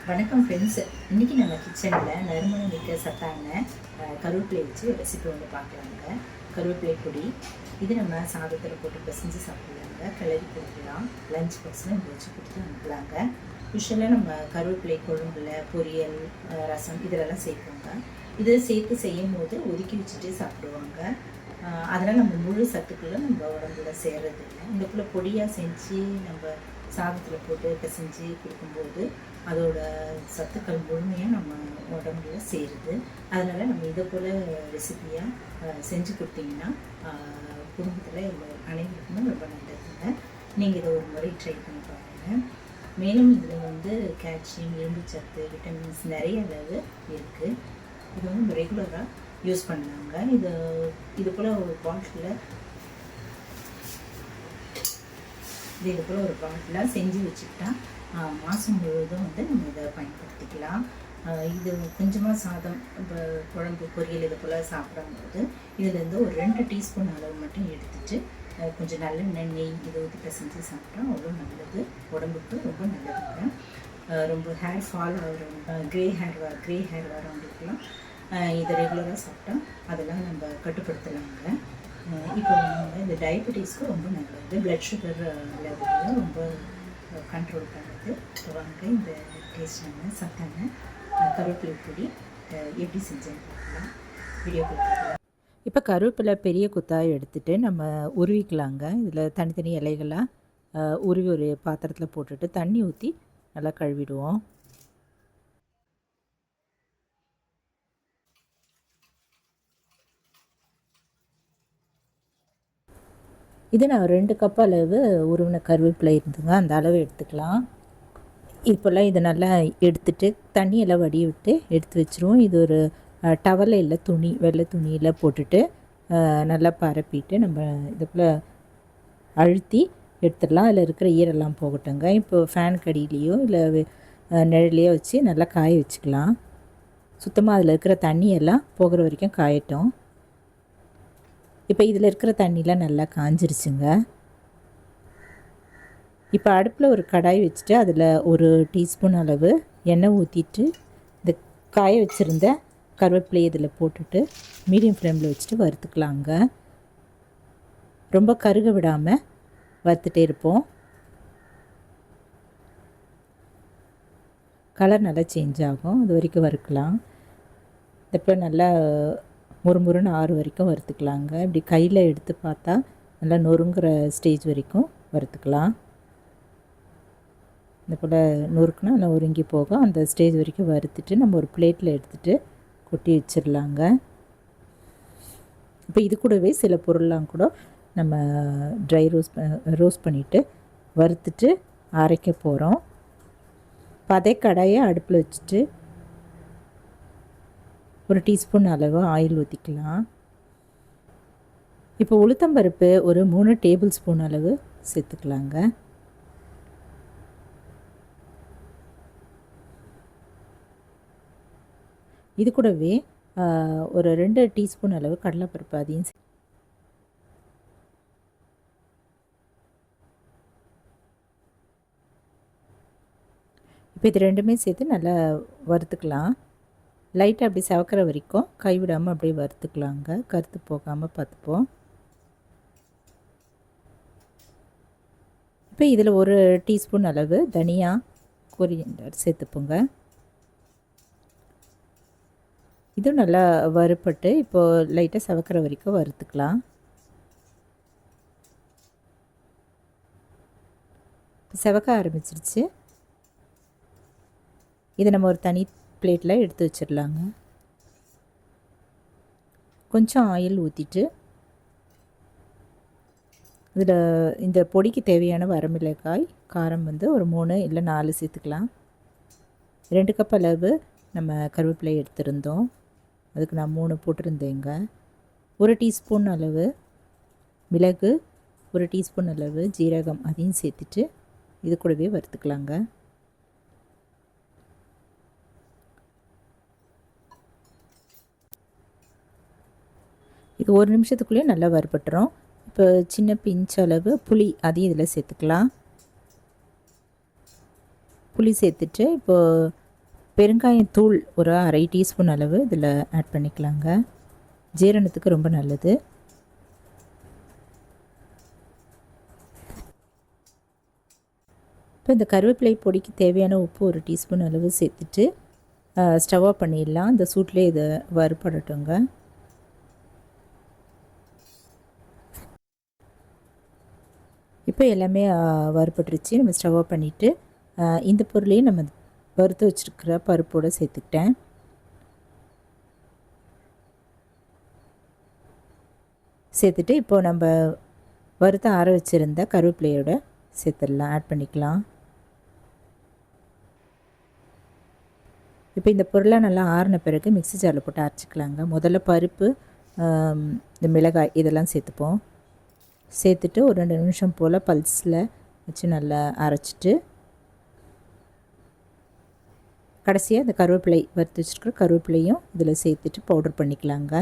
வணக்கம் ஃப்ரெண்ட்ஸ். இன்றைக்கி நம்ம கிச்சனில் நறுமணம் மிக்க சத்தான கருவேப்பிலை வச்சு ரெசிபி ஒன்று பார்க்கலாங்க. கருவேப்பிலை பொடி இது நம்ம சாதத்தில் போட்டு பிசைஞ்சு சாப்பிடலாங்க. கிளறி கொடுக்கலாம், லஞ்ச் பாக்ஸில் நம்ம வச்சு கொடுத்து அனுப்பலாங்க. யூஸ்வலாக நம்ம கருவேப்பிலை குழம்புல பொரியல், ரசம் இதிலெல்லாம் சேர்ப்போங்க. இதை சேர்த்து செய்யும் போது ஒதுக்கி வச்சுட்டு சாப்பிடுவாங்க. அதனால் நம்ம முழு சத்துக்களை நம்ம உடம்புல சேர்றது இல்லை. இந்த போல் பொடியாக செஞ்சு நம்ம சாதத்தில் போட்டு பிசைஞ்சு கொடுக்கும்போது அதோட சத்துக்கள் முழுமையாக நம்ம உடம்புல சேருது. அதனால் நம்ம இதை போல் ரெசிபியாக செஞ்சு கொடுத்தீங்கன்னா குடும்பத்தில் அனைவருக்குமே ரொம்ப நல்லதுங்க. நீங்கள் இதை ஒரு முறை ட்ரை பண்ணி பாருங்கள். மேலும் இதில் கால்சியம், இரும்பு சத்து, விட்டமின்ஸ் நிறைய அளவு இருக்குது. இது நம்ம ரெகுலராக யூஸ் பண்ணாங்க. இது போல் ஒரு பாட்டில் செஞ்சு வச்சுக்கிட்டா மாதம் முழுவதும் நம்ம இதை பயன்படுத்திக்கலாம். இது கொஞ்சமாக சாதம், இப்போ குழம்பு, பொரியல் இது போல் சாப்பிடும்போது இதுலேருந்து ஒரு 2 டீஸ்பூன் அளவு மட்டும் எடுத்துகிட்டு கொஞ்சம் நல்லெண்ணெய், நெய் இதை ஊற்றி பிசைஞ்சு சாப்பிட்டா அவ்வளோ நல்லது, உடம்புக்கு ரொம்ப நல்லதுங்க. ரொம்ப ஹேர் ஃபால் ஆகிறவங்க, க்ரே ஹேர் வரவங்களுக்குலாம் இதை ரெகுலராக சாப்பிட்டா அதெல்லாம் நம்ம கட்டுப்படுத்தலாங்க. இப்போ இந்த டயபெட்டிஸ்க்கு ரொம்ப நல்லது, ப்ளட் சுகர் லெவலில் ரொம்ப கண்ட்ரோல் பண்ணுறது. வாங்க இந்த டேஸ்டான சத்தான கருவேப்பிலை பொடி எப்படி செஞ்சேன்னு பார்க்கலாம். வீடியோ கொடுக்கலாம். இப்போ கருவேப்பிலை பெரிய குத்தாக எடுத்துகிட்டு நம்ம உருவிக்கலாங்க. இதில் தனித்தனி இலைகளாக உருவி ஒரு பாத்திரத்தில் போட்டுட்டு தண்ணி ஊற்றி நல்லா கழுவிடுவோம். இது நான் 2 கப் அளவு உருவின கருவேப்பிலை இருந்துங்க, அந்த அளவு எடுத்துக்கலாம். இப்போல்லாம் இதை நல்லா எடுத்துட்டு தண்ணியெல்லாம் வடிய விட்டு எடுத்து வச்சுருவோம். இது ஒரு டவலில் இல்லை, வெள்ளை துணியில் போட்டுட்டு நல்லா பரப்பிட்டு நம்ம இது போல் அழுத்தி எடுத்துடலாம். அதில் இருக்கிற ஈரெல்லாம் போகட்டுங்க. இப்போ ஃபேன் கடியிலையோ இல்லை நிழலையோ வச்சு நல்லா காய வச்சுக்கலாம். சுத்தமாக அதில் இருக்கிற தண்ணியெல்லாம் போகிற வரைக்கும் காயட்டும். இப்போ இதில் இருக்கிற தண்ணிலாம் நல்லா காஞ்சிருச்சுங்க. இப்போ அடுப்பில் ஒரு கடாய் வச்சுட்டு அதில் ஒரு டீஸ்பூன் அளவு எண்ணெய் ஊற்றிட்டு இந்த காய வச்சுருந்த கருவேப்பிலையை இதில் போட்டுட்டு மீடியம் ஃப்ளேமில் வச்சுட்டு வறுத்துக்கலாங்க. ரொம்ப கருக விடாமல் வறுத்துட்டே இருப்போம். கலர் நல்லா சேஞ்ச் ஆகும், அது வரைக்கும் வறுக்கலாம். இப்போ நல்லா முறுமுறுன்னு 6 வரைக்கும் வறுத்துக்கலாங்க. இப்படி கையில் எடுத்து பார்த்தா நல்லா நொறுங்குற ஸ்டேஜ் வரைக்கும் வறுத்துக்கலாம். இந்த போல் நொறுக்குனா நல்லா ஒருங்கி போகும். அந்த ஸ்டேஜ் வரைக்கும் வறுத்துட்டு நம்ம ஒரு பிளேட்டில் எடுத்துகிட்டு கொட்டி வச்சிடலாங்க. இப்போ இது கூடவே சில பொருள்லாம் கூட நம்ம ட்ரை ரோஸ்ட் பண்ணிவிட்டு வறுத்துட்டு அரைக்க போகிறோம். இப்போ அதே கடாயை அடுப்பில் வச்சுட்டு ஒரு டீஸ்பூன் அளவு ஆயில் ஊற்றிக்கலாம். இப்போ உளுத்தம்பருப்பு ஒரு 3 டேபிள் ஸ்பூன் அளவு சேர்த்துக்கலாங்க. இது கூடவே ஒரு 2 டீஸ்பூன் அளவு கடலைப்பருப்பு அதையும் இப்போ இது ரெண்டுமே சேர்த்து நல்லா வறுத்துக்கலாம். லைட்டாக அப்படி சவக்கிற வரைக்கும் கைவிடாமல் அப்படியே வறுத்துக்கலாங்க. கருத்து போகாமல் பார்த்துப்போம். இப்போ இதில் ஒரு டீஸ்பூன் அளவு தனியா, கொரியண்டர் சேர்த்துப்போங்க. இதுவும் நல்லா வறுப்பட்டு இப்போது லைட்டாக சவக்கிற வரைக்கும் வறுத்துக்கலாம். செவக்க ஆரம்பிச்சிருச்சு. இதை நம்ம ஒரு தனி பிளேட்டில் எடுத்து வச்சிடலாங்க. கொஞ்சம் ஆயில் ஊற்றிட்டு இதில் இந்த பொடிக்கு தேவையான வரமிளகாய் காரம் ஒரு 3 இல்லை 4 சேர்த்துக்கலாம். 2 கப் அளவு நம்ம கருவேப்பிலை எடுத்திருந்தோம், அதுக்கு நான் 3 போட்டிருந்தேங்க. 1 டீஸ்பூன் அளவு மிளகு, 1 டீஸ்பூன் அளவு ஜீரகம் அதையும் சேர்த்துட்டு இது கூடவே வறுத்துக்கலாங்க. இது 1 நிமிஷத்துக்குள்ளேயே நல்லா வறுபட்டுரும். இப்போ சின்ன பிஞ்ச் அளவு புளி அதையும் இதில் சேர்த்துக்கலாம். புளி சேர்த்துட்டு இப்போது பெருங்காயத்தூள் ஒரு 1/2 டீஸ்பூன் அளவு இதில் ஆட் பண்ணிக்கலாங்க. ஜீரணத்துக்கு ரொம்ப நல்லது. இப்போ இந்த கருவேப்பிலை பொடிக்கு தேவையான உப்பு 1 டீஸ்பூன் அளவு சேர்த்துட்டு ஸ்டவ் ஆஃப் பண்ணிடலாம். இந்த சூட்லேயே இதை வறுபடட்டுங்க. இப்போ எல்லாமே வறுபட்டுருச்சு. நம்ம ஸ்டவ் ஆஃப் பண்ணிவிட்டு இந்த பொருளையும் நம்ம வறுத்து வச்சுருக்கிற பருப்போடு சேர்த்துக்கிட்டேன். சேர்த்துட்டு இப்போது நம்ம வறுத்து ஆற வச்சுருந்த கருவேப்பிலையோட சேர்த்துடலாம், ஆட் பண்ணிக்கலாம். இப்போ இந்த பொருளாக நல்லா ஆறின பிறகு மிக்ஸி ஜாரில் போட்டு அரைச்சிக்கலாங்க. முதல்ல பருப்பு, இந்த மிளகாய் இதெல்லாம் சேர்த்துப்போம். சேர்த்துட்டு ஒரு 2 நிமிஷம் போல் பல்ஸில் வச்சு நல்லா அரைச்சிட்டு கடைசியாக இந்த கருவேப்பிலை வறுத்து வச்சுருக்கிற கருவேப்பிலையும் இதில் சேர்த்துட்டு பவுடர் பண்ணிக்கலாங்க.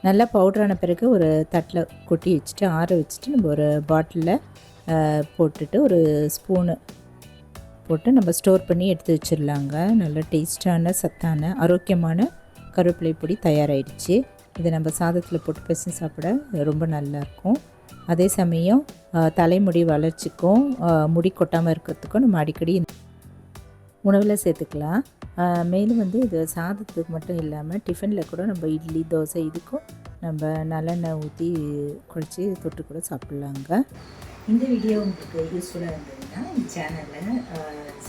நல்லா பவுட்ரான பிறகு ஒரு தட்டில் கொட்டி வச்சுட்டு ஆற வச்சுட்டு நம்ம ஒரு பாட்டிலில் போட்டுட்டு ஒரு ஸ்பூனு போட்டு நம்ம ஸ்டோர் பண்ணி எடுத்து வச்சிடலாங்க. நல்ல டேஸ்டான சத்தான ஆரோக்கியமான கருவேப்பிலை பொடி தயாராகிடுச்சு. இதை நம்ம சாதத்தில் போட்டு பிசைஞ்சு சாப்பிட ரொம்ப நல்லாயிருக்கும். அதே சமயம் தலைமுடி வளர்ச்சிக்கும் முடி கொட்டாமல் இருக்கிறதுக்கும் நம்ம அடிக்கடி உணவில் சேர்த்துக்கலாம். மேலும் இது சாதத்துக்கு மட்டும் இல்லாமல் டிஃபனில் கூட நம்ம இட்லி, தோசை இதுக்கும் நம்ம நல்லெண்ணெய் ஊற்றி குழச்சி தொட்டு கூட சாப்பிட்லாங்க. இந்த வீடியோ உங்களுக்கு யூஸ்ஃபுல்லாக இருந்ததுன்னா இந்த சேனலை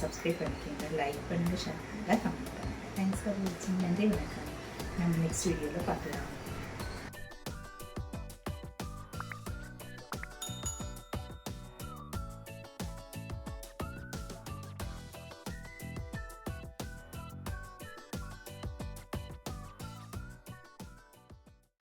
சப்ஸ்கிரைப் பண்ணிக்கோங்க, லைக் பண்ணுங்கள், ஷேர் பண்ணுங்கள், கமெண்ட் பண்ணுங்கள். தேங்க்ஸ் ஃபார் வாட்சிங். நன்றி, வணக்கம். நம்ம நெக்ஸ்ட் வீடியோவில் பார்க்கலாம்.